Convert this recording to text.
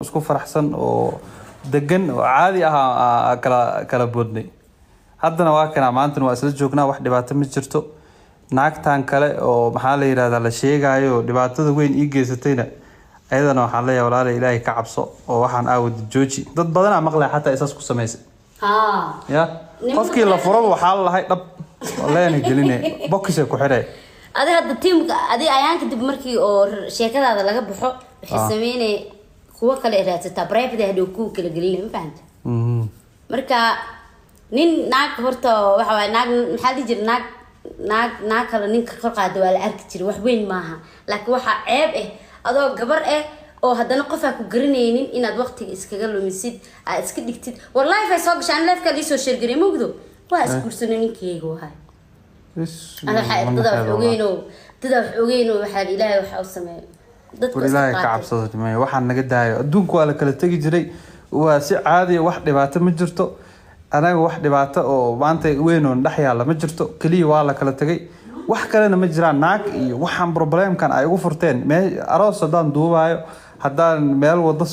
isku faraxsan oo degan oo caadi ah kala boodnay haddana waa kana maanta waa isla joognaa wax dhibaato ma jirto naagtan kale oo maxaa la yiraahdaa la sheegayo dhibaatada weyn ii geysatayna ayadana waxa la yaabaa Ilaahay ka cabso oo waxaan aawad jooji dad badan ama maqlay xataa isaas ku sameysay ya qofkii la furo waxa la lahay dhab walaana gelinay boxka ku xiray adi hadda teamka adi ayaan kadib markii oo sheekadaada laga baxo wixii sameeyay kuwa kale raadsataa private hadoo ku kala galin ma fahanto marka nin naag horta waxa way naag maxaa la jir naag kale ninka kor qaado waa la arki jiray wax weyn maaha laakiin waxa ceeb adoo gabar oo haddana qof ku garanaynin inaad waqtiga iskaga lumisid aad iska dhigtid wallahi fay soo gashaan leefka li soo sheergaray mugdo waa iskuursan ninkeyga wahay ana dada wax ogeyno waxa Ilaahay waxa uu sameeyay dadku Ilaahay ka cabsado ma waxaan naga daayo adduunku waa la kala tagi jiray waa si caadi wax dhibaato ma jirto anaga wax dhibaato oo maanta weyn oo dhax yaala ma jirto kaliya waa la kala tagay wax kale ma jiraan naag iyo waxaan problemkan ay ugu furteen aroos hadaan duubayo hadaan meel wada